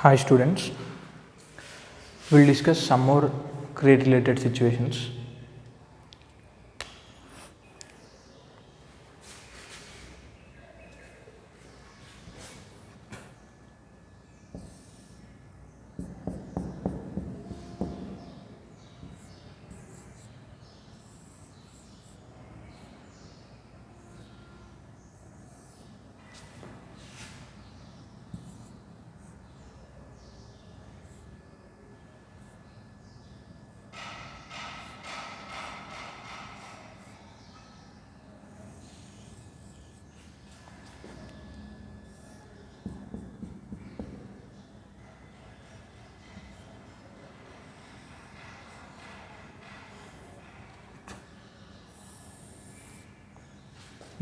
Hi students, we'll discuss some more crate related situations.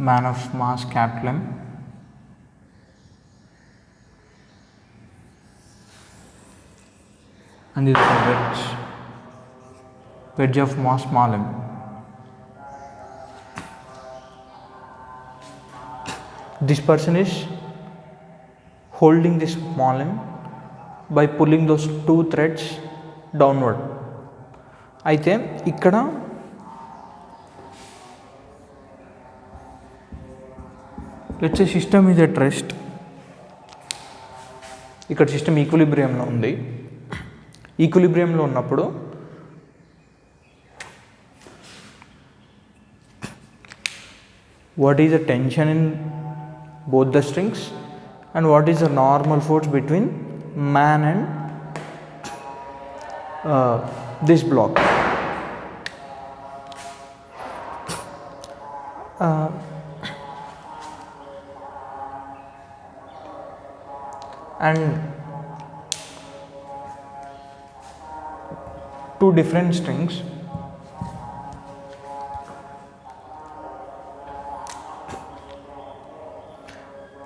Man of mass capital M, and this is a wedge of mass small m. This person is holding this small m by pulling those two threads downward. అయితే ఇక్కడ let's say system is at rest. ఇక్కడ system ఈక్విలిబ్రియంలో ఉంది. ఈక్విలిబ్రియంలో ఉన్నప్పుడు what is the tension in both the strings and what is the normal force between man and this block. And two different strings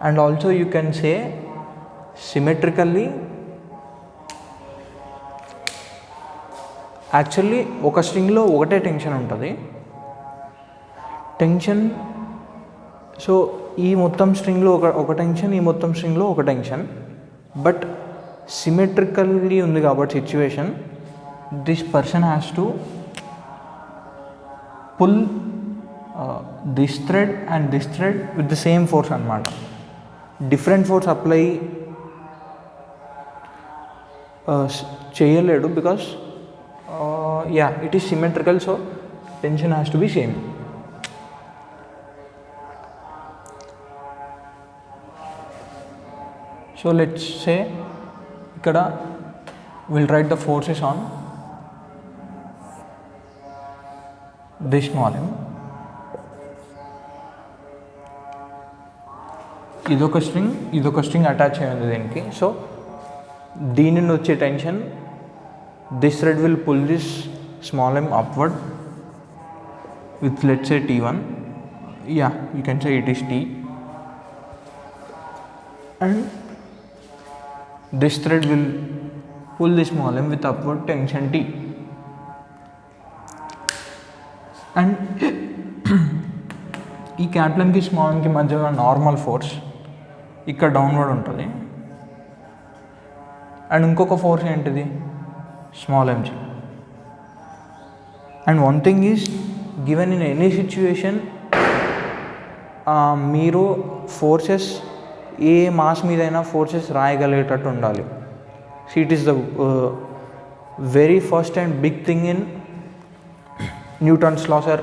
and also you can say symmetrically. Actually ఒక స్ట్రింగ్లో ఒకటే tension ఉంటుంది. Tension so ఈ మొత్తం స్ట్రింగ్లో ఒక tension, ఈ మొత్తం స్ట్రింగ్లో ఒక tension, but symmetrically ఉంది కాబట్టి situation, this person has to pull this thread and this thread with the same force అన్నమాట. డిఫరెంట్ ఫోర్స్ అప్లై చేయలేడు because it is symmetrical, so tension has to be same. So let's say ikkada we'll write the forces on this small m. idokka string attach ayindi దీనికి. So దీని నుండి వచ్చే tension, this thread will pull this small m upward with let's say T1, you can say it is T, and this thread will pull this small m with upward tension T, and ఈ capital ఎంకి small ఎంకి మధ్య ఉన్న normal force ఇక్కడ downward ఉంటుంది, and ఇంకొక force ఏంటిది small mg. And one thing is, given in any situation, మీరు forces ఏ mass మీదైనా ఫోర్సెస్ రాయగలిగేటట్టు ఉండాలి. So it is the very first and big thing in Newton's laws or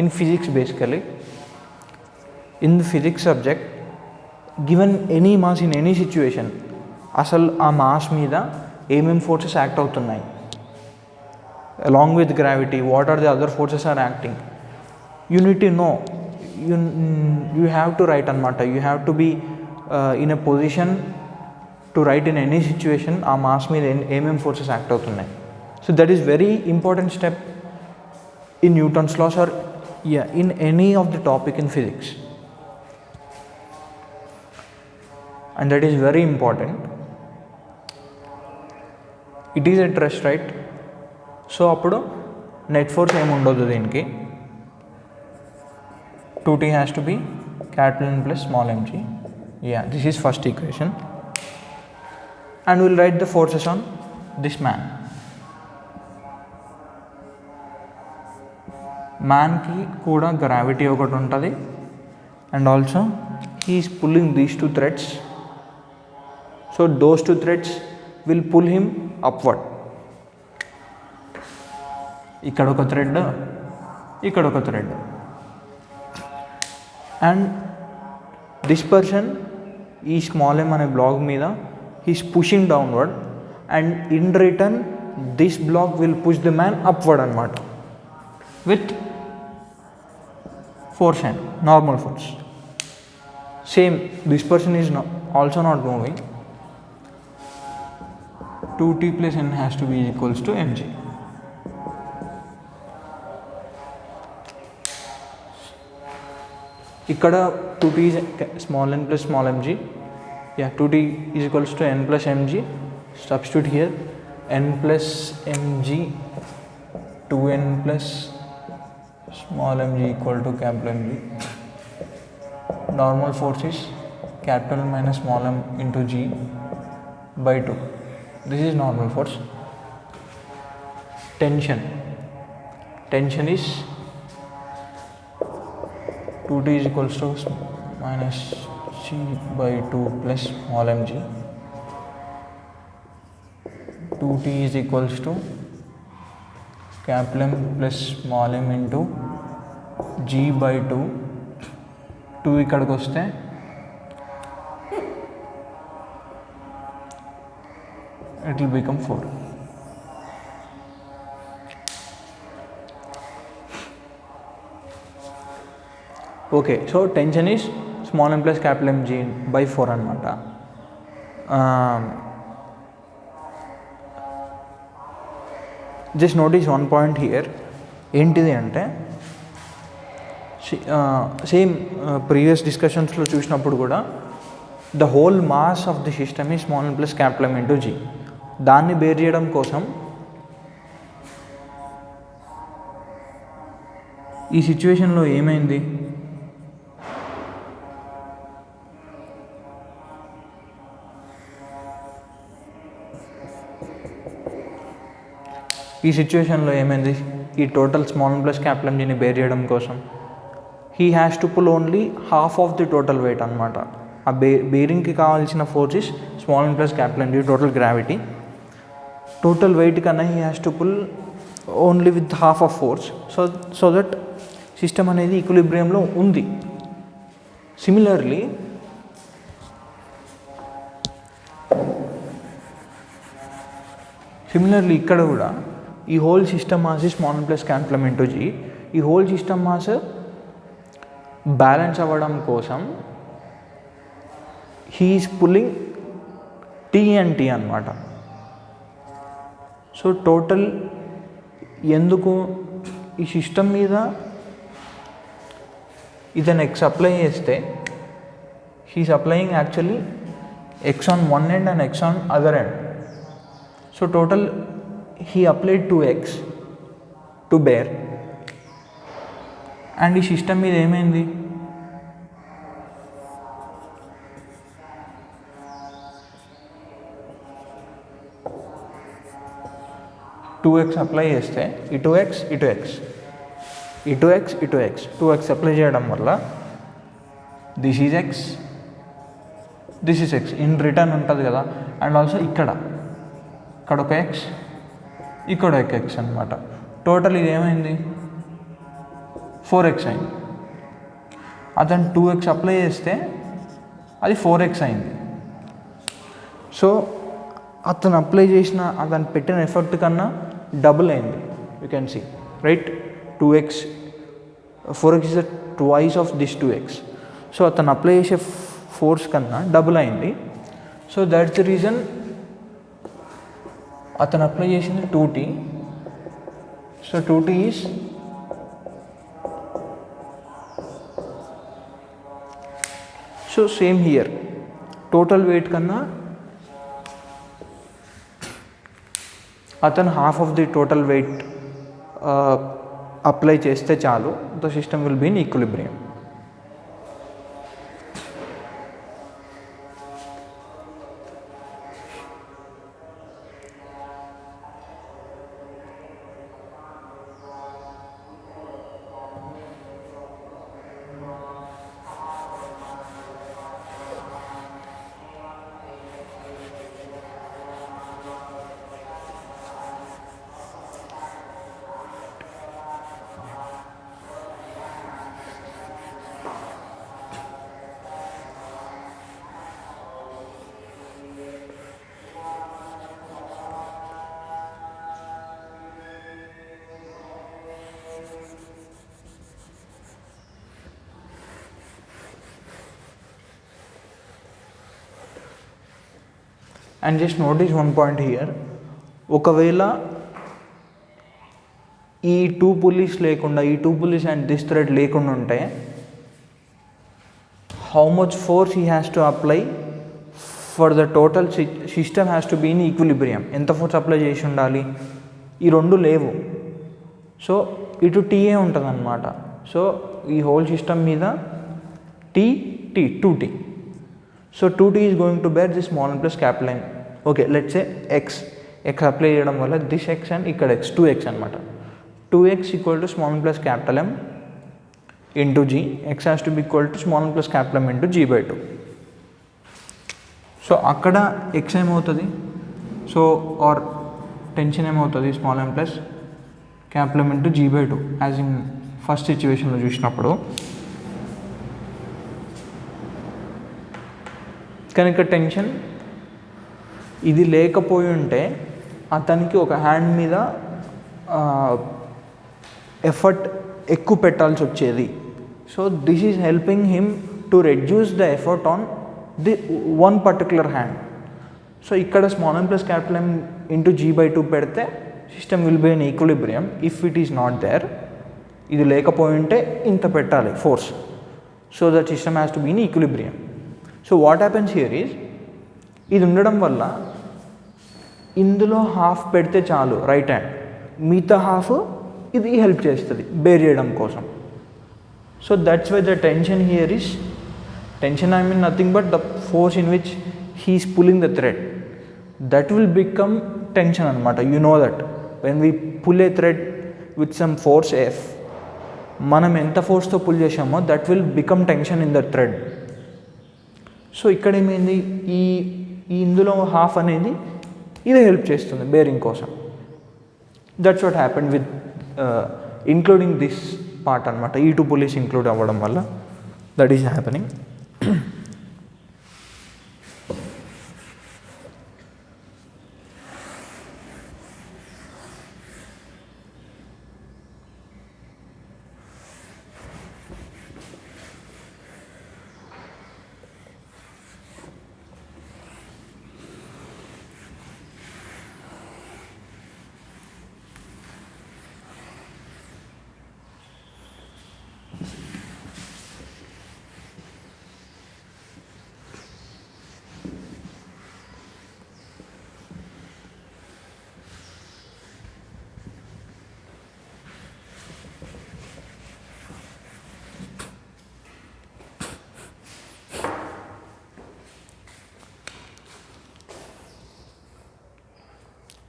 in physics. Basically in the physics subject, given any mass in any situation, అసలు ఆ mass మీద ఏమేమి forces act అవుతున్నాయి, along with gravity, what are the other forces are acting, you need to know. You have to write anamata. You have to be in a position to write in any situation aa mass meeda em forces act avutunnayi. So that is very important step in Newton's laws or in any of the topic in physics, and that is very important. It is at rest, right? So అప్పుడు net force ఏమి ఉండదు దీనికి. 2T has to be capital N plus small mg. This is first equation. and we'll write the forces on this man. మ్యాన్కి కూడా gravity ఒకటి ఉంటుంది, and also he's pulling these 2 threads. So those 2 threads will pull him upward. ఇక్కడ ఒక thread, ఇక్కడ ఒక thread, and this person ఈ small M అనే బ్లాక్ మీద he's pushing downward, and in return this block will push the man upward అనమాట with force and normal force. Same, this person is also not moving. 2t plus n has to be equals to mg. ikkada 2t is small n plus small mg. Yeah, 2t is equals to n plus mg. Substitute here, n plus mg, 2n plus small mg equal to capital mg. Normal force is capital minus small m into g by 2. This is normal force. Tension is 2t is equals to minus g by 2 plus small mg. 2t is equals to capital M plus small m into g by 2. 2 ఇక్కడికి వస్తే it will become 4. Okay, so tension is small m plus capital M g by 4 అనమాట. Just notice 1 point here. ఏంటిది అంటే same previous డిస్కషన్స్లో చూసినప్పుడు కూడా the whole mass of the system ఈ small plus capital M into G. దాన్ని bear చేయడం కోసం ఈ సిచ్యువేషన్లో ఏమైంది, ఈ టోటల్ స్మాల్ ప్లస్ క్యాపిటల్ ఎంజీని బేర్ చేయడం కోసం he has to pull only half of the total weight అనమాట. ఆ బేరింగ్కి కావాల్సిన force is small plus capital M G total gravity. Total weight కన్నా he has to pull only with half of force. So that system అనేది ఈక్విలిబ్రియంలో ఉంది. Similarly ఇక్కడ కూడా ఈ whole system mass small plus capital M into G. ఈ whole system mass balance అవ్వడం కోసం he is pulling T and T అనమాట. సో టోటల్ ఎందుకు ఈ సిస్టమ్ మీద ఇతను ఎక్స్ అప్లై చేస్తే he's applying actually X on one end and X on other end. So total he applied 2x to bear, and ఈ system మీద ఏమైంది, two X apply చేస్తే ఇటు ఎక్స్ అప్లై చేయడం వల్ల this is X in return ఉంటుంది కదా. And also ఇక్కడ ఒక ఎక్స్, ఇక్కడ ఒక ఎక్స్ అనమాట. టోటల్ ఇది ఏమైంది, 4x అయింది. అతను 2x అప్లై చేస్తే అది 4x అయింది. సో అతను అప్లై చేసిన అతను పెట్టిన ఎఫర్ట్ కన్నా డబుల్ అయింది. You can see right, 4x is the twice of this 2x. So అతను అప్లై చేసే ఫోర్స్ కన్నా డబుల్ అయింది. సో దట్స్ ద రీజన్ అతను అప్లై చేసింది 2t. So 2t is so same here total weight కన్నా అతను half of the total weight apply చేస్తే చాలు, the system will be in equilibrium. And just notice one point here, ఒకవేళ ఈ 2 pulleys లేకుండా, ఈ 2 pulleys అండ్ దిస్ థ్రెడ్ లేకుండా ఉంటే how much force he has to apply for the total system has to be in equilibrium. ఎంత force apply చేసి ఉండాలి? ఈ రెండు లేవు. సో ఇటు టీఏ ఉంటుంది అనమాట. సో ఈ హోల్ సిస్టమ్ మీద T 2T. So 2T is going to bear this small plus capital N. Okay, let's say X apply చేయడం వల్ల దిస్ ఎక్స్ అండ్ ఇక్కడ ఎక్స్ 2x అనమాట. 2x equal to small plus capital M into G. X has to be equal to small plus capital M into G/2. So అక్కడ X ఏమవుతుంది? So or tension ఏమవుతుంది? Small M plus capital M into G/2 as in first సిచ్యువేషన్లో చూసినప్పుడు. కానీ ఇక్కడ tension ఇది లేకపోయి ఉంటే అతనికి ఒక హ్యాండ్ మీద ఎఫర్ట్ ఎక్కువ పెట్టాల్సి వచ్చేది. So this is helping him to reduce the effort on the one particular hand. So ఇక్కడ small M plus capital M into G/2 పెడితే system will be in equilibrium. If it is not there, ఇది లేకపోయి ఉంటే ఇంత పెట్టాలి force. So that system has to be in equilibrium. So what happens here is, ఇది ఉండడం వల్ల ఇందులో హాఫ్ పెడితే చాలు రైట్ హ్యాండ్, మిగతా హాఫ్ ఇది హెల్ప్ చేస్తుంది బేర్ చేయడం కోసం. So that's why the tension here is, tension I mean nothing but the force in which he is pulling the thread, that will become tension అనమాట. You know that when we pull a thread with some force F, మనం ఎంత ఫోర్స్తో pull చేసామో that will become tension in the thread. So ఇక్కడ ఏమైంది, ఈ ఇందులో half అనేది ఇది హెల్ప్ చేస్తుంది బేరింగ్ కోసం. That's what happened with including this part అనమాట. ఈ 2 pulleys ఇంక్లూడ్ అవ్వడం వల్ల దట్ ఈస్ హ్యాపెనింగ్.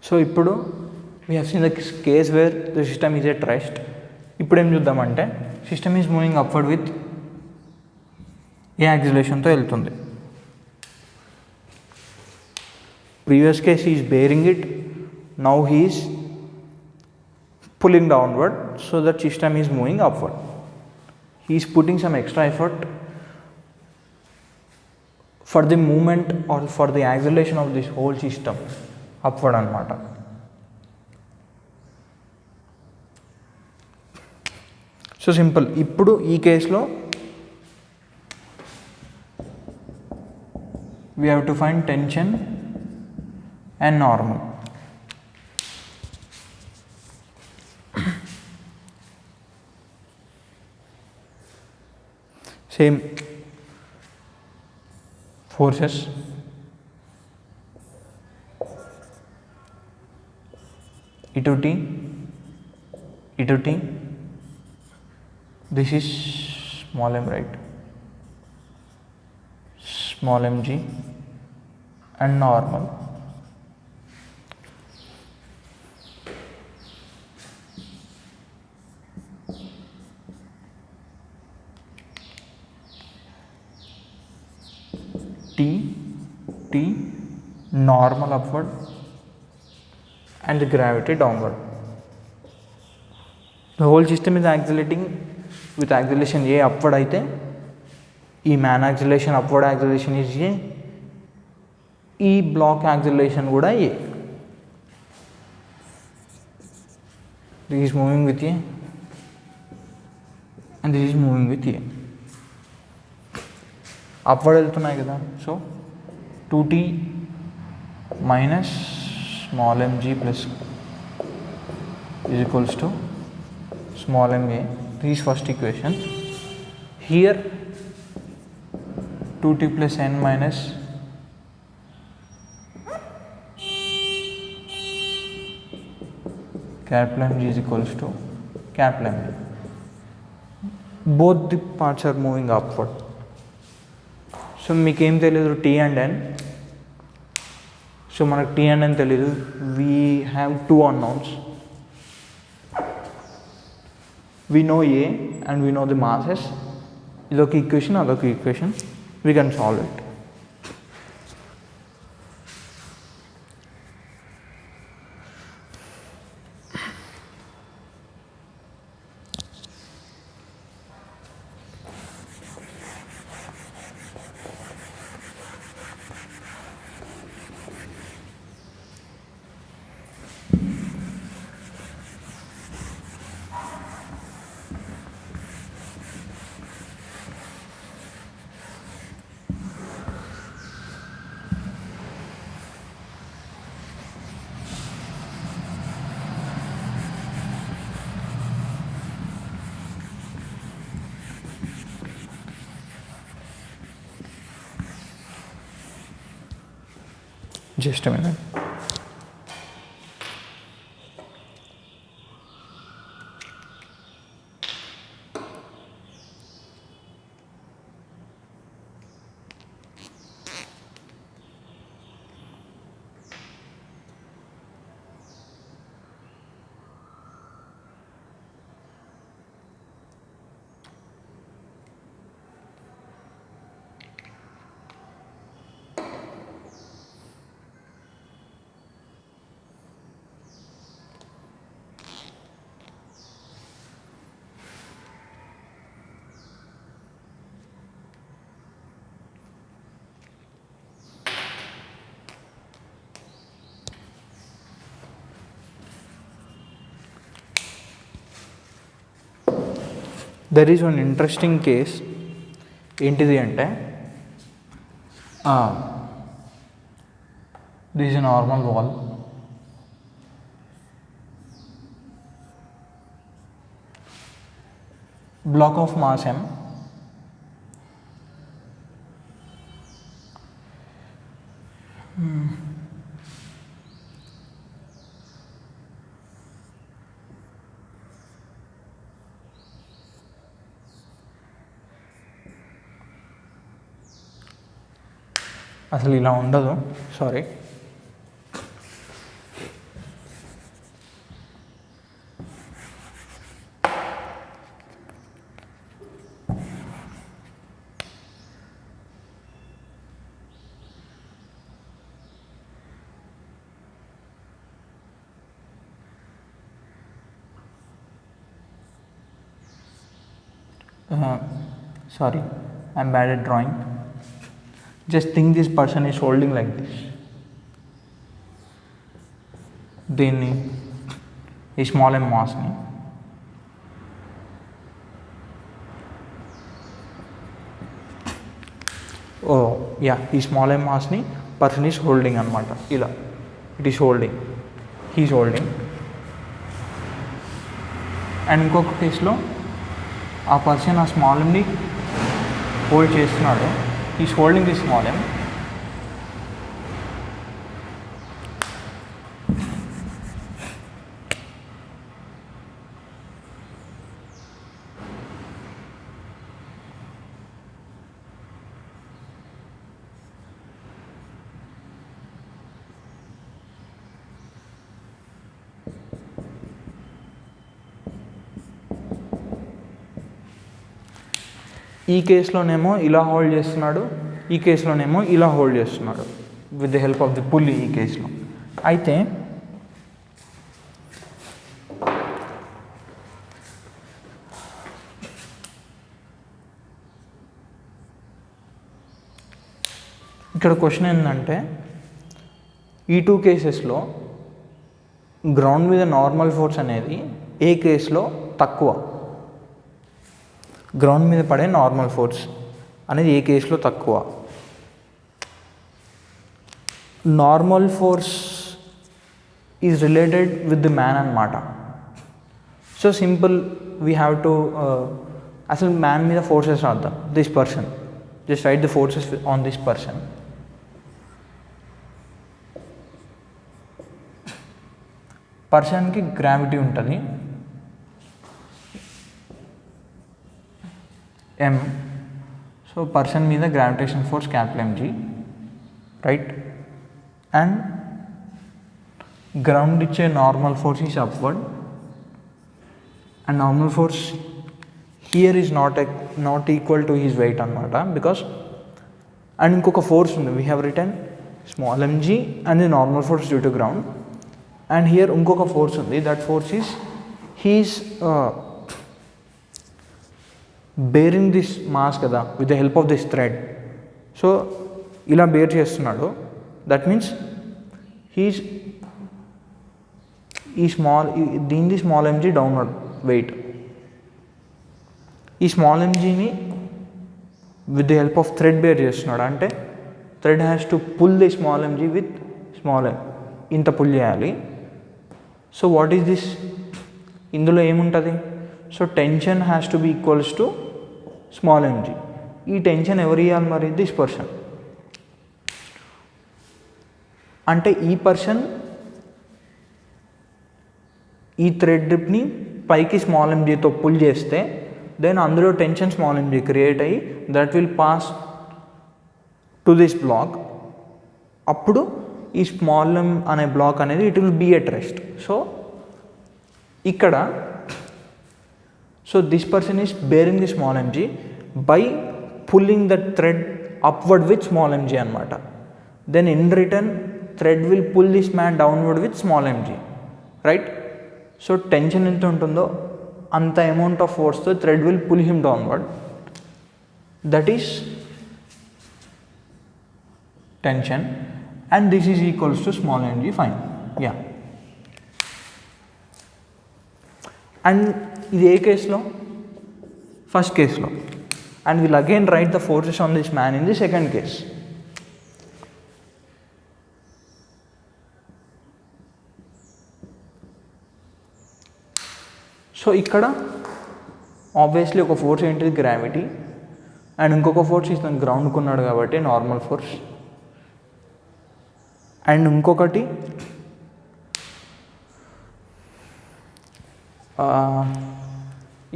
సో ఇప్పుడు we have seen the case where the system is at rest. ఇప్పుడు ఏం చూద్దామంటే, system is moving upward with a యాక్సిలరేషన్తో వెళ్తుంది. Previous case is bearing it, now he is pulling downward, so that system is moving upward. He is putting some extra effort for the movement or for the acceleration of this whole system upward anamata. So simple. Ippudu ee case lo we have to find tension and normal. Same forces, E to T, E to T, this is small m, right, small mg and normal. T normal upward and the gravity downward. The whole system is accelerating with acceleration A upward aithe ee man acceleration upward acceleration is A, ee block acceleration kuda A. This is moving with A and this is moving with A. Upward వెళ్తున్నాయి కదా. So 2T minus small mg plus is equals to small ma. This is first equation. Here 2t plus n minus capital mg is equals to capital M. Both the parts are moving upward. So మీకేం తెలియదు t and n. So మనకు t and n తెలియదు. We have two unknowns. We know A and we know the masses. ఇదొక equation, అదొక equation. We can solve it. Just a minute. There is one interesting case. ఏంటిది అంటే this is a normal wall. Block of mass m. అసలు ఇలా ఉండదు, sorry. Sorry, I'm bad at drawing. Just think this person is holding like this. దీన్ని ఈ small m మాస్ని ఈ small m మాస్ని పర్సన్ ఈస్ హోల్డింగ్ అనమాట. ఇలా it is holding, he's holding. And ఇంకొక కేసులో ఆ పర్సన్ ఆ స్మాల్ ఎమ్ని హోల్డ్ చేస్తున్నాడు. He is holding this small m. ఈ కేసులోనేమో ఇలా హోల్డ్ చేస్తున్నాడు, ఈ కేసులోనేమో ఇలా హోల్డ్ చేస్తున్నాడు with the help of the pulley ఈ కేసులో. అయితే ఇక్కడ క్వశ్చన్ ఏంటంటే ఈ టూ కేసెస్లో గ్రౌండ్ మీద నార్మల్ ఫోర్స్ అనేది ఏ కేసులో తక్కువ, గ్రౌండ్ మీద పడే నార్మల్ ఫోర్స్ అనేది ఏ కేసులో తక్కువ. Normal force is related with the man అన్నమాట. So simple, we have to అసలు మ్యాన్ మీద ఫోర్సెస్ రాద్దాం. This person, just write the forces on this person. పర్సన్కి గ్రావిటీ ఉంటుంది m. సో పర్సన్ మీద gravitation force capital mg, right. And ground ఇచ్చే normal force is upward, and normal force here is not equal to his weight అనమాట. Because and ఇంకొక force ఉంది, we have return small mg and the normal force due to ground. And here ఇంకొక force ఉంది, that force is he is bearing this mass కదా with the help of this thread. So ఇలా bear చేస్తున్నాడు. That means he's దీనిది small mg downward weight. ఈ small mgని with the help of thread bear చేస్తున్నాడు. అంటే thread has to pull the small mg with small m, ఇంత pull చేయాలి. So what is this, ఇందులో ఏముంటుంది? So tension has to be equals to small mg. ఈ tension ఎవరు ఇవ్వాలి మరి? This person. అంటే ఈ పర్సన్ ఈ థ్రెడ్ని పైకి స్మాల్ mgతో పుల్ చేస్తే దెన్ అందులో టెన్షన్ స్మాల్ mg క్రియేట్ అయ్యి that will pass to this block. అప్పుడు ఈ స్మాల్ m అనే బ్లాక్ అనేది it will be at rest. So ఇక్కడ so this person is bearing the small mg by pulling the thread upward with small mg అనమాట. Then in return thread will pull this man downward with small mg, right. So tension ఎంత ఉంటుందో అంత amount of ఫోర్స్తో thread will pull him downward. That is tension and this is equals to small mg. Fine, yeah. And ఇది ఏ కేసులో? First కేసులో. And will again write the forces on this man in the second case. So ఇక్కడ obviously ఒక force ఏంటిది? Gravity. And ఇంకొక force ఇతను గ్రౌండ్కి ఉన్నాడు కాబట్టి నార్మల్ ఫోర్స్. అండ్ ఇంకొకటి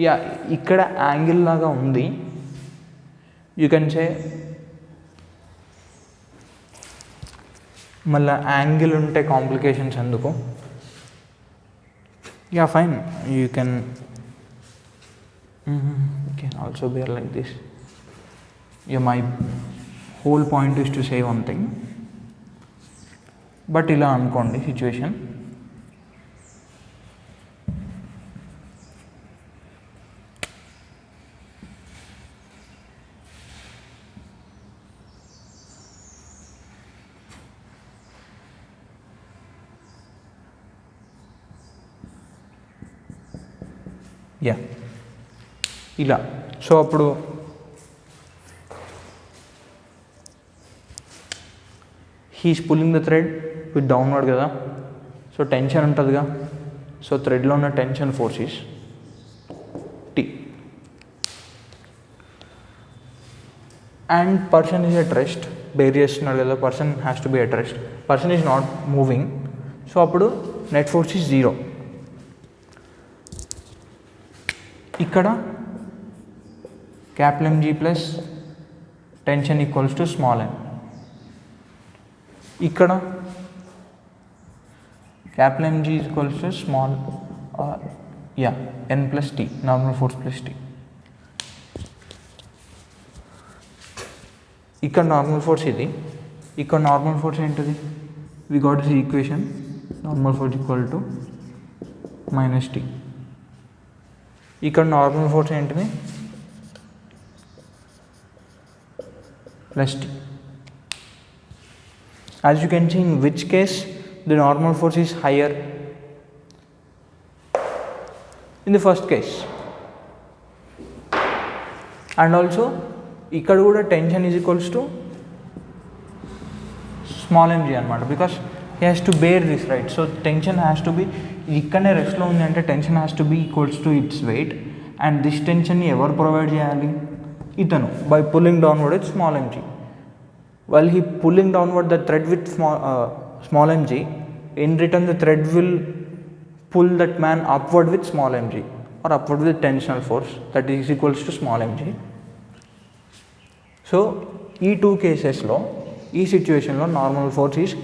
యా ఇక్కడ యాంగిల్ లాగా ఉంది. యూ కెన్ సే మళ్ళీ యాంగిల్ ఉంటే కాంప్లికేషన్స్ ఎందుకు? Yeah fine, you can also bear like this. Yeah my whole point is to say one thing. But ఇలా అనుకోండి సిచ్యువేషన్. యా ఇలా. సో అప్పుడు he's pulling the thread with downward కదా. So tension ఉంటుందిగా. So థ్రెడ్లో ఉన్న tension force is T. And person is at rest, bear చేస్తున్నాడు కదా. Person has to be at rest. Person is not moving. So అప్పుడు net force is 0. ఇక్కడ capital mg plus tension equals to small m. ఇక్కడ capital mg equals to small n plus t, normal force plus t. ఇక్కడ normal force ఇది. ఇక్కడ normal force ఏంటిది? We got this equation, normal force equal to minus t. ఇక్కడ normal force ఏంటిది? Plus t. As you can see, in which case the normal force is higher? In the first case. And also ఇక్కడ కూడా tension is equals to small m g అనమాట, because he has to bear this right. So tension has to be, ఇక్కడనే రెస్ట్లో ఉంది అంటే tension has to be equals to its weight. And this టెన్షన్ని ఎవరు provide చేయాలి? ఇతను, by pulling downward with small m g. While he pulling downward the thread with small m g, in return the thread will pull that man upward with small mg or upward with tensional force that is equals to small mg. So ఈ two కేసెస్లో ఈ సిచ్యువేషన్లో normal force is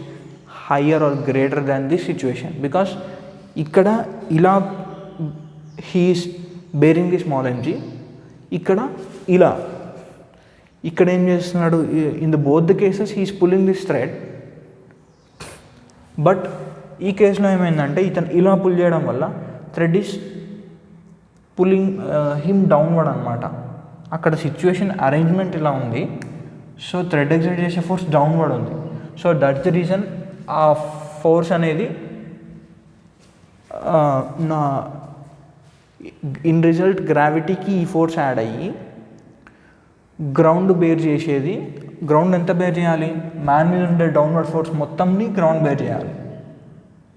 higher or greater than this situation, because ఇక్కడ ఇలా he's bearing the small MG, ఇక్కడ ఇలా, ఇక్కడ ఏం చేస్తున్నాడు? In the both the cases he's pulling this thread. But ఈ కేసులో ఏమైందంటే ఇతను ఇలా పుల్ చేయడం వల్ల thread is pulling him downward అనమాట. అక్కడ సిచ్యువేషన్ అరేంజ్మెంట్ ఇలా ఉంది, సో థ్రెడ్ ఎగ్జర్ట్ చేసే ఫోర్స్ డౌన్వర్డ్ ఉంది. సో దట్స్ ద రీజన్ ఆ ఫోర్స్ అనేది నా ఇన్ రిజల్ట్ గ్రావిటీకి ఈ ఫోర్స్ యాడ్ అయ్యి గ్రౌండ్ బేర్ చేసేది. గ్రౌండ్ ఎంత బేర్ చేయాలి? మ్యాన్ మీద ఉండే డౌన్వర్డ్ ఫోర్స్ మొత్తంని గ్రౌండ్ బేర్ చేయాలి.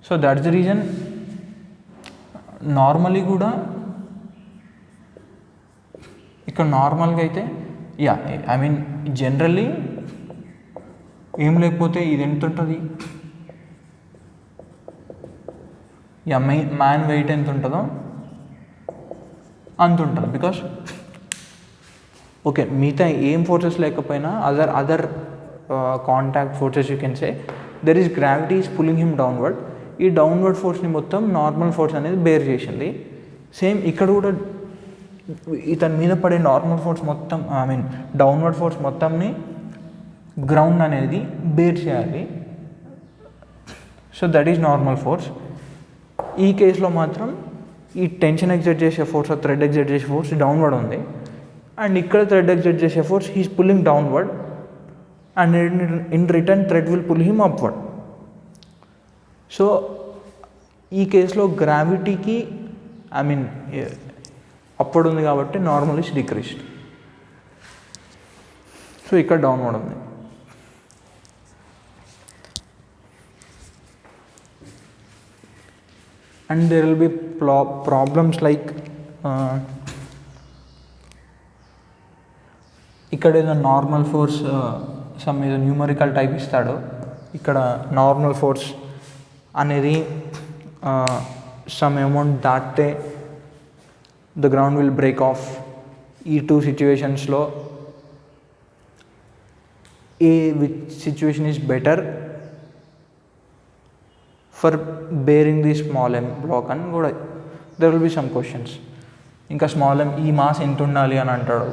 So that's the reason normally కూడా ఇక్కడ నార్మల్గా అయితే యా ఐ మీన్ జనరల్లీ ఏం లేకపోతే ఇది ఎంత ఉంటుంది? యా మ్యాన్ వెయిట్ ఎంత ఉంటుందో అంత ఉంటుంది. బికాస్ ఓకే, మిగతా ఏం ఫోర్సెస్ లేకపోయినా other contact forces you can say there is gravity is pulling him downward. ఈ డౌన్వర్డ్ ఫోర్స్ని మొత్తం నార్మల్ ఫోర్స్ అనేది బేర్ చేసింది. సేమ్ ఇక్కడ కూడా ఇతని మీద పడే నార్మల్ ఫోర్స్ మొత్తం, ఐ మీన్ డౌన్వర్డ్ ఫోర్స్ మొత్తంని గ్రౌండ్ అనేది బేర్ చేయాలి. So that is normal force. ఈ కేసులో మాత్రం ఈ టెన్షన్ ఎగ్జర్ట్ చేసే ఫోర్స్, థ్రెడ్ ఎగ్జర్ట్ చేసే ఫోర్స్ డౌన్వర్డ్ ఉంది, అండ్ ఇక్కడ థ్రెడ్ ఎగ్జర్ట్ చేసే force he's pulling downward, and in return thread will pull him upward. So ఈ కేసులో గ్రావిటీకి ఐ మీన్ అప్వర్డ్ ఉంది కాబట్టి నార్మల్ ఇస్ డిక్రీస్డ్. సో ఇక్కడ డౌన్వర్డ్ ఉంది. And there will be problems like ఇక్కడ ఏదో నార్మల్ ఫోర్స్ సమ్ ఏదో న్యూమరికల్ టైప్ ఇస్తాడు. ఇక్కడ నార్మల్ ఫోర్స్ అనేది సమ్ అమౌంట్ దాటితే the ground will break off. ఈ టూ సిచ్యువేషన్స్లో which situation is better for bearing the small M block అని కూడా there will be some questions. ఇంకా స్మాల్ ఎమ్ ఈ మాస్ ఎంత ఉండాలి అని అంటాడు.